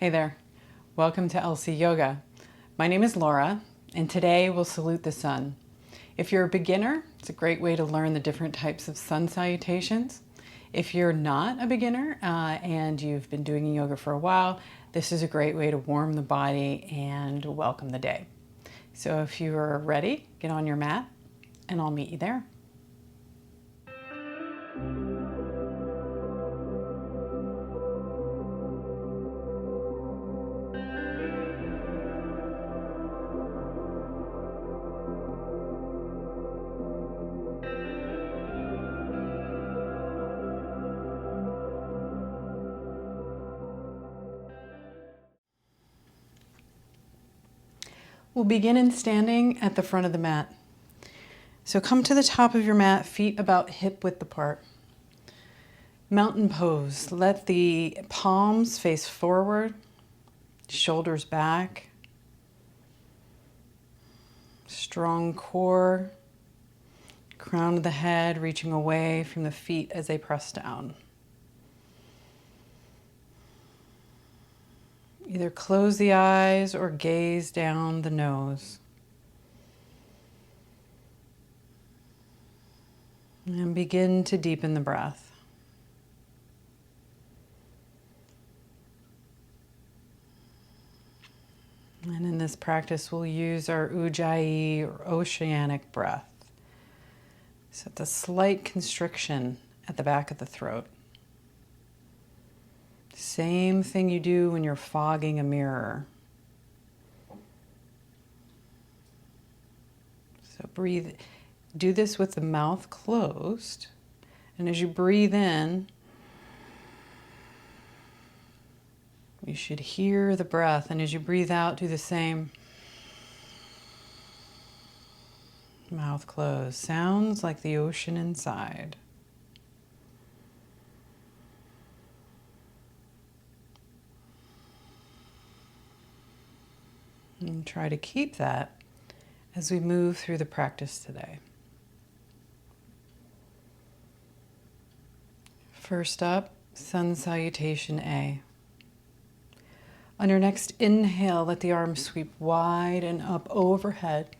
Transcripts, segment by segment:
Hey there, welcome to LSEA Yoga. My name is Laura, and today we'll salute the sun. If you're a beginner, it's a great way to learn the different types of sun salutations. If you're not a beginner and you've been doing yoga for a while, this is a great way to warm the body and welcome the day. So if you are ready, get on your mat and I'll meet you there. We'll begin in standing at the front of the mat. So come to the top of your mat, feet about hip width apart. Mountain pose. Let the palms face forward, shoulders back. Strong core, crown of the head reaching away from the feet as they press down. Either close the eyes or gaze down the nose. And begin to deepen the breath. And in this practice, we'll use our Ujjayi or oceanic breath. So it's a slight constriction at the back of the throat. Same thing you do when you're fogging a mirror. So breathe, do this with the mouth closed. And as you breathe in, you should hear the breath. And as you breathe out, do the same. Mouth closed. Sounds like the ocean inside. And try to keep that as we move through the practice today. First up, sun salutation A. On your next inhale, let the arms sweep wide and up overhead.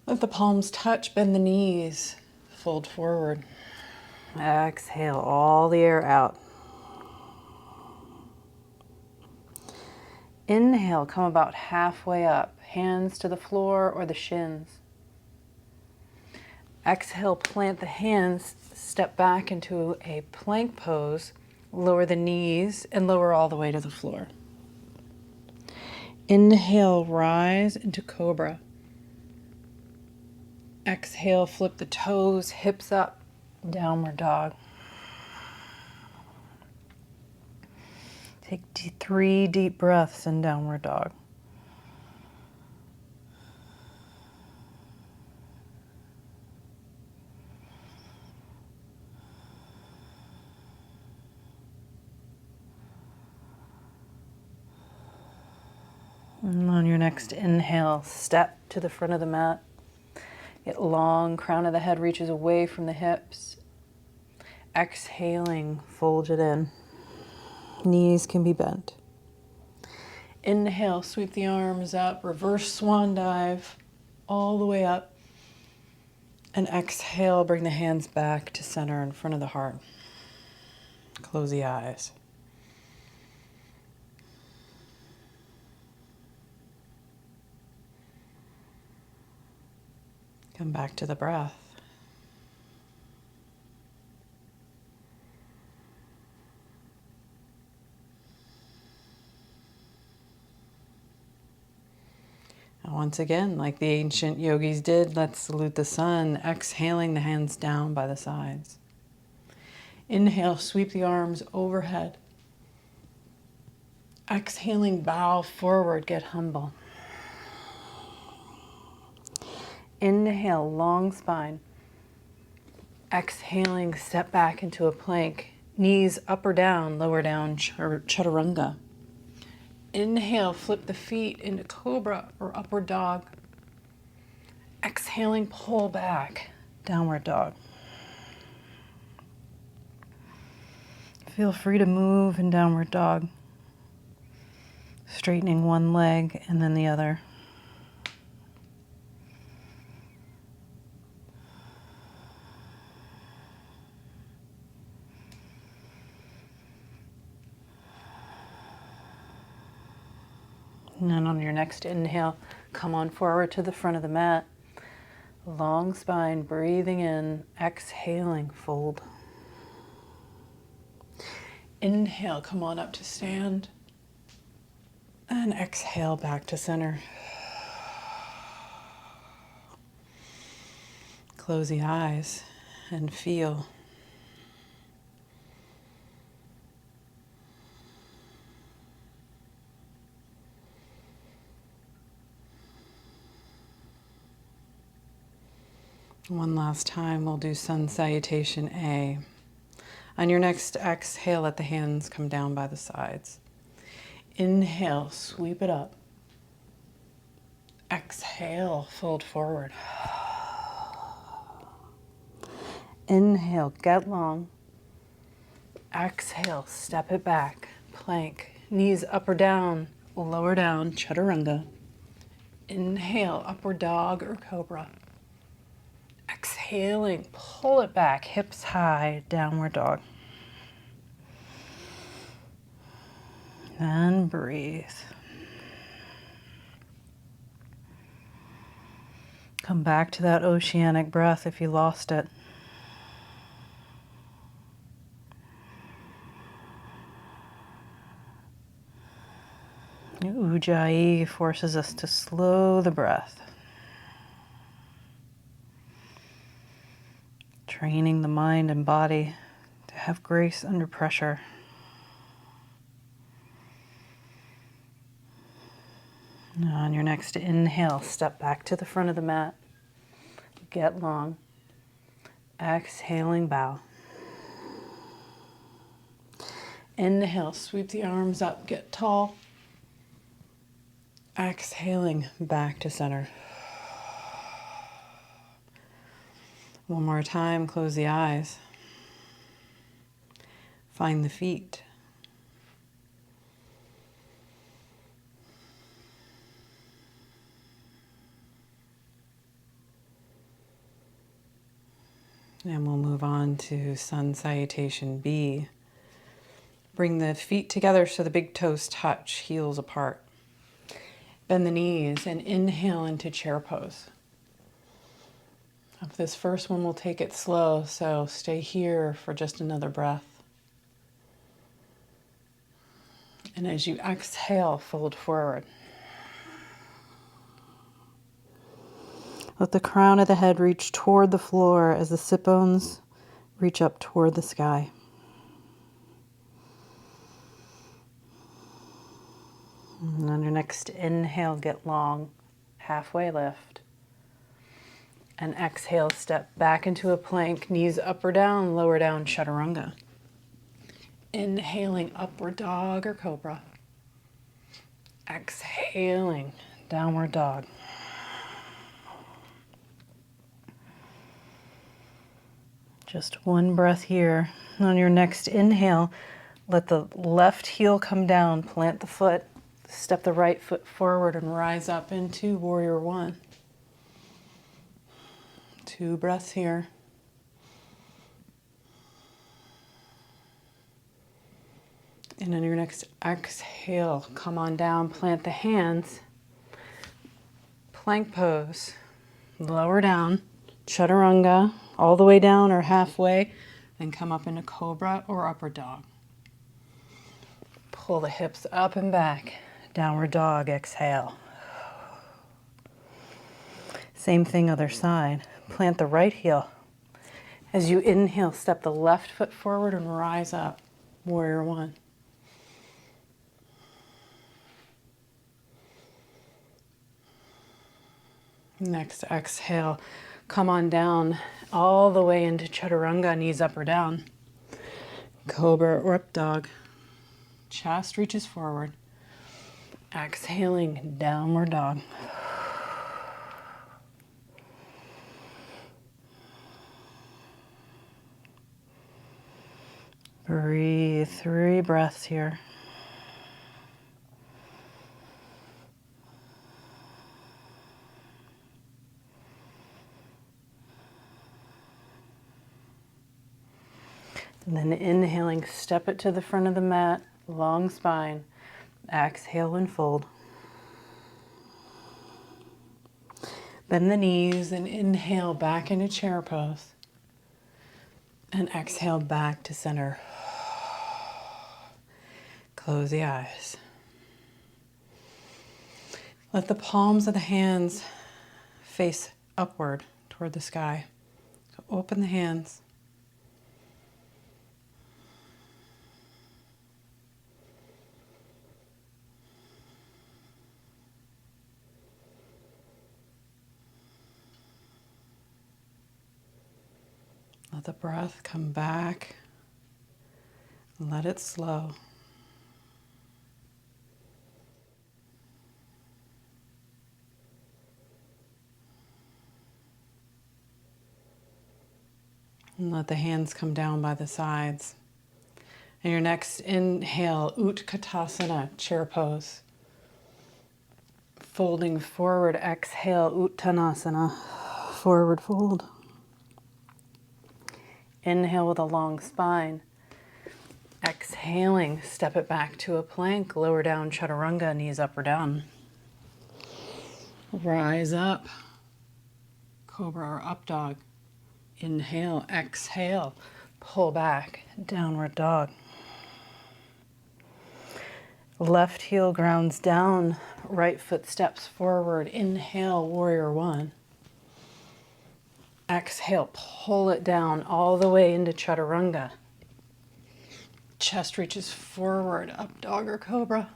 Let the palms touch, bend the knees, fold forward. Exhale all the air out. Inhale, come about halfway up, hands to the floor or the shins. Exhale, plant the hands, step back into a plank pose, lower the knees and lower all the way to the floor. Inhale, rise into cobra. Exhale, flip the toes, hips up, downward dog. Take 3 deep breaths in downward dog. And on your next inhale, step to the front of the mat. Get long, crown of the head reaches away from the hips. Exhaling, fold it in. Knees can be bent. Inhale, sweep the arms up, reverse swan dive all the way up. And exhale, bring the hands back to center in front of the heart. Close the eyes. Come back to the breath. And once again, like the ancient yogis did, let's salute the sun, exhaling the hands down by the sides. Inhale, sweep the arms overhead. Exhaling, bow forward, get humble. Inhale, long spine. Exhaling, step back into a plank. Knees up or down, lower down, chaturanga. Inhale, flip the feet into cobra or upward dog. Exhaling, pull back, downward dog. Feel free to move in downward dog. straightening one leg and then the other. And then on your next inhale, come on forward to the front of the mat. Long spine, breathing in, exhaling, fold. Inhale, come on up to stand. And exhale back to center. Close the eyes and feel. One last time, we'll do Sun Salutation A. On your next exhale, let the hands come down by the sides. Inhale, sweep it up. Exhale, fold forward. Inhale, get long. Exhale, step it back. Plank, knees up or down, lower down, chaturanga. Inhale, upward dog or cobra. Exhaling, pull it back, hips high, downward dog. And breathe. Come back to that oceanic breath if you lost it. Ujjayi forces us to slow the breath. Training the mind and body to have grace under pressure. Now on your next inhale, step back to the front of the mat. Get long. Exhaling, bow. Inhale, sweep the arms up, get tall. Exhaling, back to center. One more time, close the eyes. Find the feet. And we'll move on to Sun Salutation B. Bring the feet together so the big toes touch, heels apart. Bend the knees and inhale into chair pose. Of this first one, we'll take it slow, so stay here for just another breath. And as you exhale, fold forward. Let the crown of the head reach toward the floor as the sit bones reach up toward the sky. And on your next inhale, get long, halfway lift. And exhale, step back into a plank, knees up or down, lower down, chaturanga. Inhaling, upward dog or cobra. Exhaling, downward dog. Just one breath here. On your next inhale, let the left heel come down, plant the foot, step the right foot forward and rise up into warrior one. 2 breaths here. And on your next exhale, come on down, plant the hands, plank pose, lower down, chaturanga, all the way down or halfway, then come up into cobra or upward dog. Pull the hips up and back, downward dog, exhale. Same thing, other side. Plant the right heel. As you inhale, step the left foot forward and rise up, warrior one. Next exhale, come on down all the way into chaturanga, knees up or down. Cobra or up dog. Chest reaches forward. Exhaling, downward dog. Breathe, 3 breaths here. And then inhaling, step it to the front of the mat, long spine. Exhale and fold. Bend the knees and inhale back into chair pose. And exhale back to center. Close the eyes. Let the palms of the hands face upward toward the sky. So open the hands. Let the breath come back. Let it slow. And let the hands come down by the sides. And your next inhale, Utkatasana, chair pose. Folding forward, exhale, Uttanasana, forward fold. Inhale with a long spine. Exhaling, step it back to a plank, lower down, chaturanga, knees up or down. Rise up, cobra or up dog. Inhale, exhale, pull back, downward dog. Left heel grounds down, right foot steps forward. Inhale, warrior one. Exhale, pull it down all the way into chaturanga. Chest reaches forward, up dog or cobra.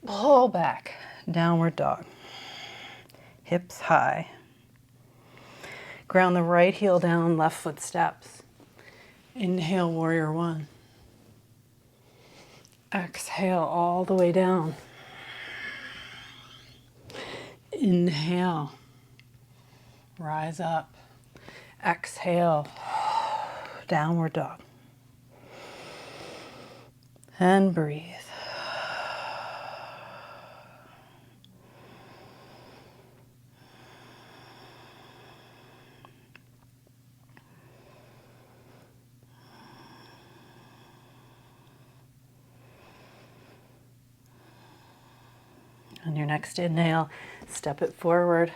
Pull back, downward dog. Hips high. Ground the right heel down, left foot steps. Inhale, warrior one. Exhale all the way down. Inhale, rise up. Exhale, downward dog. And breathe. On your next inhale, step it forward.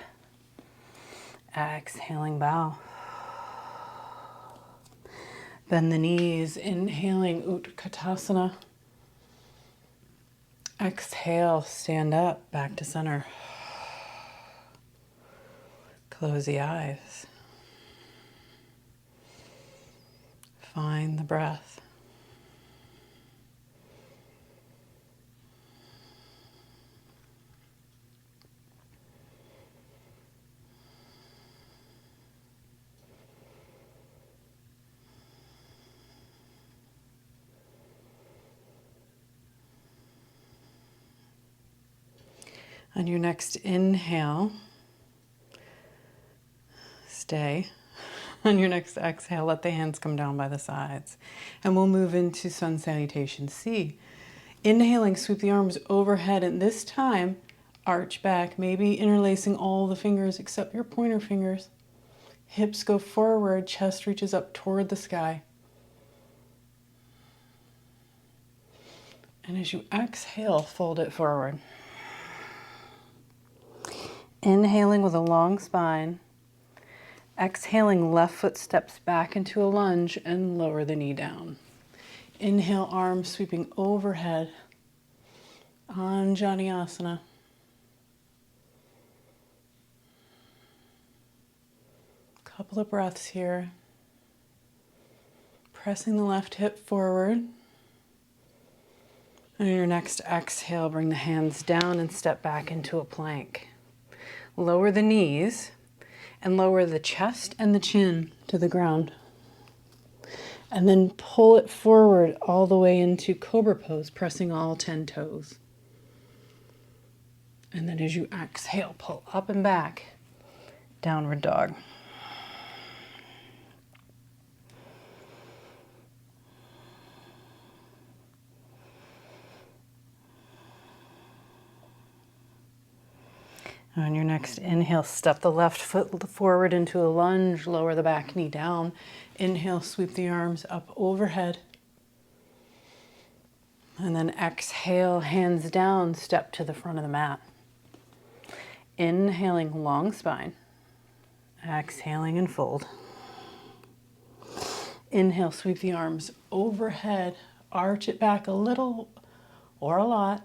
Exhaling, bow. Bend the knees, inhaling Utkatasana. Exhale, stand up, back to center. Close the eyes. Find the breath. On your next inhale, stay. On your next exhale, let the hands come down by the sides. And we'll move into Sun Salutation C. Inhaling, sweep the arms overhead, and this time, arch back, maybe interlacing all the fingers except your pointer fingers. Hips go forward, chest reaches up toward the sky. And as you exhale, fold it forward. Inhaling with a long spine. Exhaling, left foot steps back into a lunge and lower the knee down. Inhale, arms sweeping overhead. Anjaneyasana. Couple of breaths here. Pressing the left hip forward. On your next exhale, bring the hands down and step back into a plank. Lower the knees and lower the chest and the chin to the ground. And then pull it forward all the way into cobra pose, pressing all 10 toes. And then as you exhale, pull up and back, downward dog. On your next inhale, step the left foot forward into a lunge, lower the back knee down. Inhale, sweep the arms up overhead. And then exhale, hands down, step to the front of the mat. Inhaling, long spine. Exhaling and fold. Inhale, sweep the arms overhead, arch it back a little or a lot.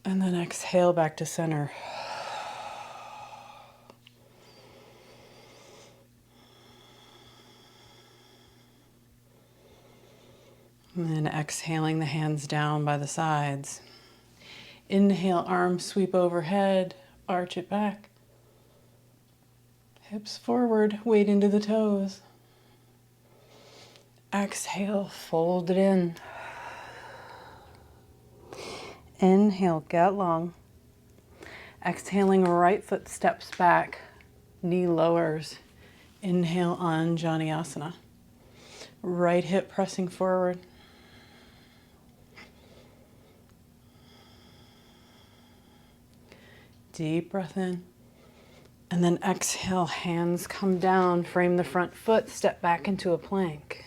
And then exhale back to center. And then exhaling the hands down by the sides. Inhale, arms sweep overhead, arch it back. Hips forward, weight into the toes. Exhale, fold it in. Inhale, get long. Exhaling, right foot steps back, knee lowers. Inhale, Anjaneyasana. Right hip pressing forward. Deep breath in. And then exhale, hands come down, frame the front foot, step back into a plank.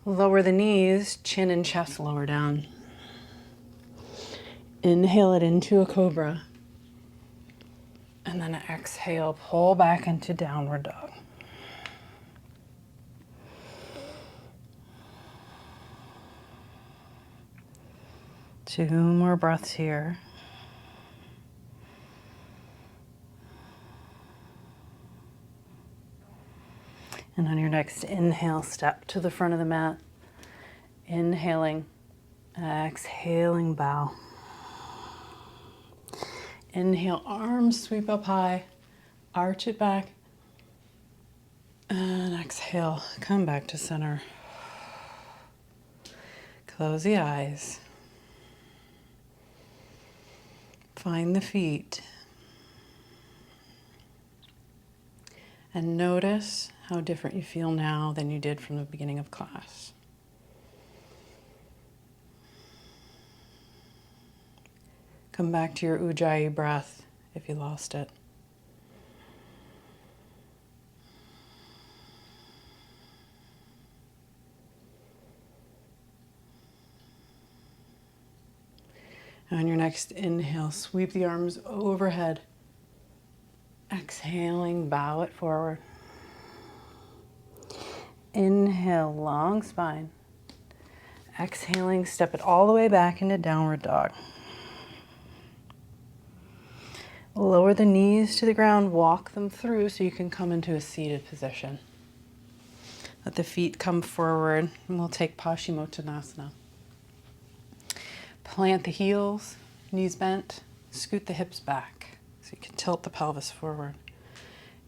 Lower the knees, chin and chest lower down. Inhale it into a cobra. And then exhale, pull back into downward dog. Two more breaths here. And on your next inhale, step to the front of the mat. Inhaling, exhaling, bow. Inhale, arms sweep up high, arch it back. And exhale, come back to center. Close the eyes. Find the feet. And notice how different you feel now than you did from the beginning of class. Come back to your Ujjayi breath if you lost it. On your next inhale, sweep the arms overhead. Exhaling, bow it forward. Inhale, long spine. Exhaling, step it all the way back into downward dog. Lower the knees to the ground, walk them through so you can come into a seated position. Let the feet come forward, and we'll take Paschimottanasana. Plant the heels, knees bent, scoot the hips back so you can tilt the pelvis forward.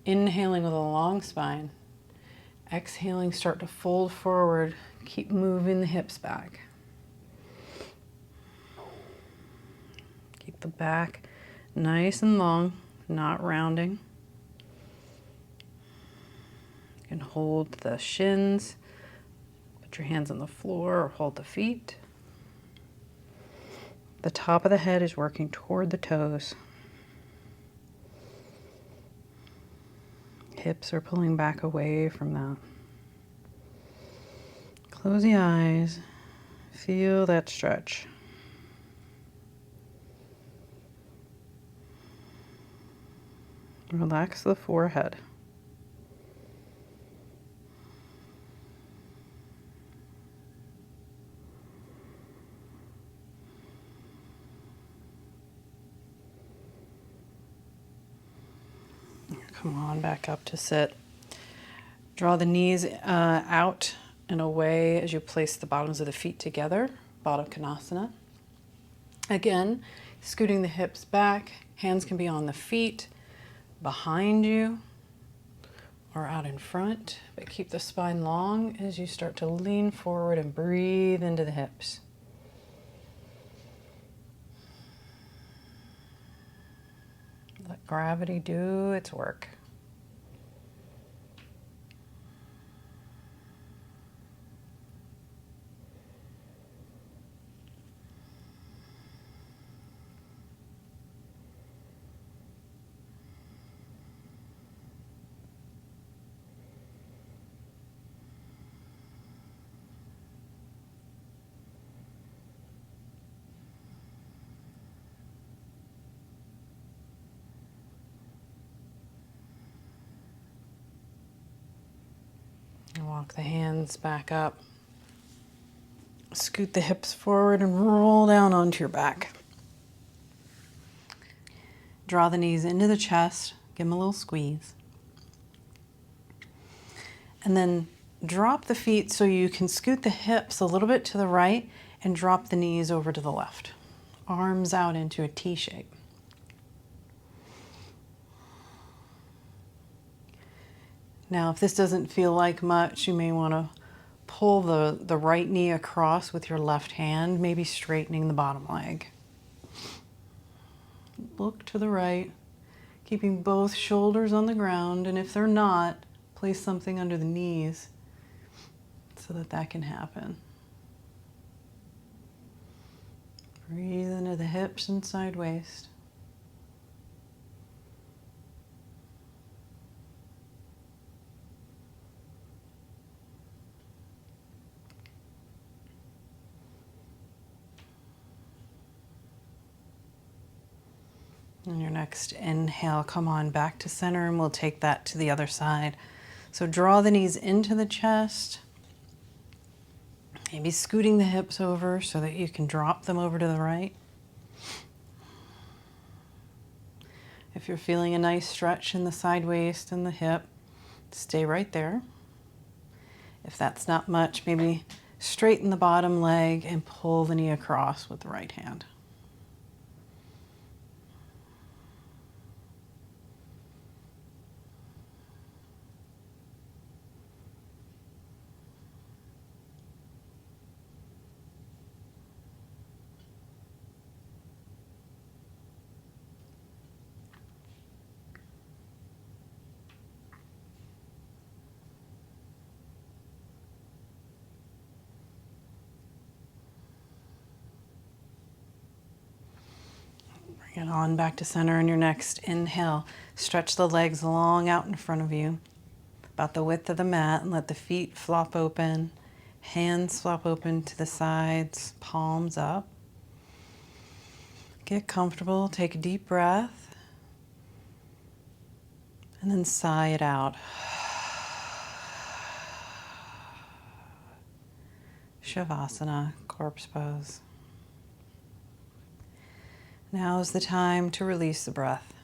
Inhaling with a long spine. Exhaling, start to fold forward. Keep moving the hips back. Keep the back nice and long, not rounding. You can hold the shins, put your hands on the floor or hold the feet. The top of the head is working toward the toes. Hips are pulling back away from that. Close the eyes. Feel that stretch. Relax the forehead. Come on back up to sit. Draw the knees out and away as you place the bottoms of the feet together, Baddha Konasana. Again, scooting the hips back. Hands can be on the feet, behind you, or out in front, but keep the spine long as you start to lean forward and breathe into the hips. Let gravity do its work. And walk the hands back up. Scoot the hips forward and roll down onto your back. Draw the knees into the chest, give them a little squeeze. And then drop the feet so you can scoot the hips a little bit to the right and drop the knees over to the left. Arms out into a T shape. Now, if this doesn't feel like much, you may want to pull the right knee across with your left hand, maybe straightening the bottom leg. Look to the right, keeping both shoulders on the ground, and if they're not, place something under the knees so that can happen. Breathe into the hips and side waist. And your next inhale, come on back to center, and we'll take that to the other side. So draw the knees into the chest, maybe scooting the hips over so that you can drop them over to the right. If you're feeling a nice stretch in the side waist and the hip, stay right there. If that's not much, maybe straighten the bottom leg and pull the knee across with the right hand. Bring it on back to center in your next inhale. Stretch the legs long out in front of you, about the width of the mat, and let the feet flop open. Hands flop open to the sides, palms up. Get comfortable, take a deep breath, and then sigh it out. Shavasana, corpse pose. Now is the time to release the breath.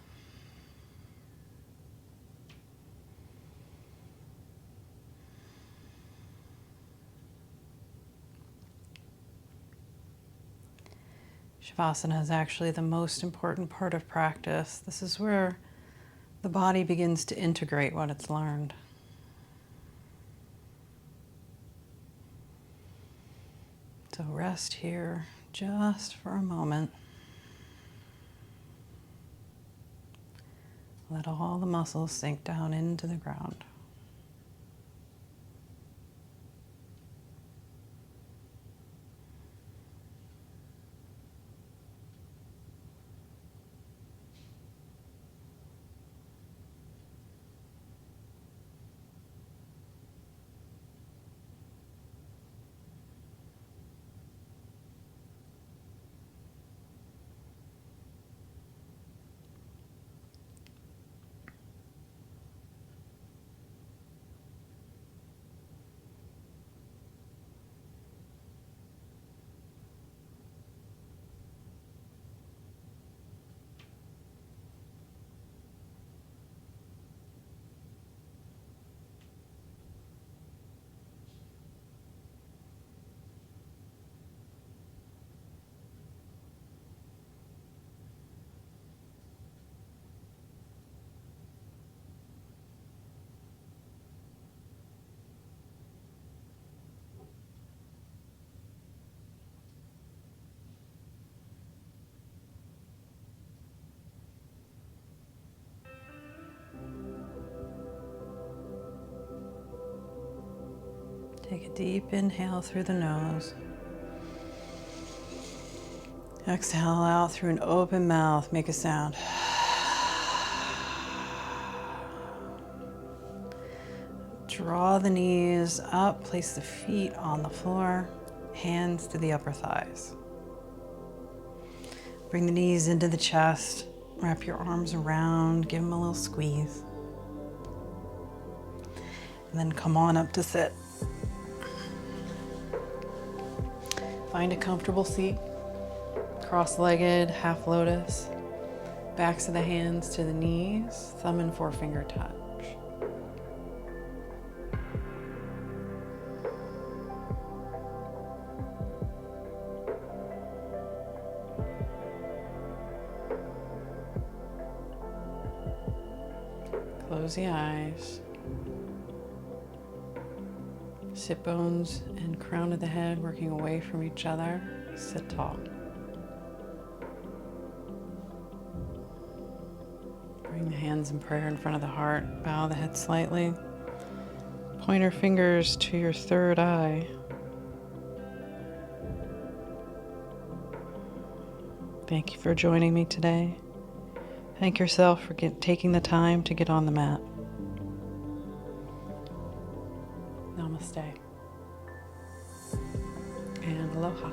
Shavasana is actually the most important part of practice. This is where the body begins to integrate what it's learned. So rest here just for a moment. Let all the muscles sink down into the ground. Take a deep inhale through the nose. Exhale out through an open mouth. Make a sound. Draw the knees up. Place the feet on the floor. Hands to the upper thighs. Bring the knees into the chest. Wrap your arms around. Give them a little squeeze. and then come on up to sit. Find a comfortable seat, cross-legged, half lotus, backs of the hands to the knees, thumb and forefinger touch. Close the eyes. Sit bones and crown of the head working away from each other. Sit tall. Bring the hands in prayer in front of the heart. Bow the head slightly. Pointer fingers to your third eye. Thank you for joining me today. Thank yourself for taking the time to get on the mat. Namaste. And aloha.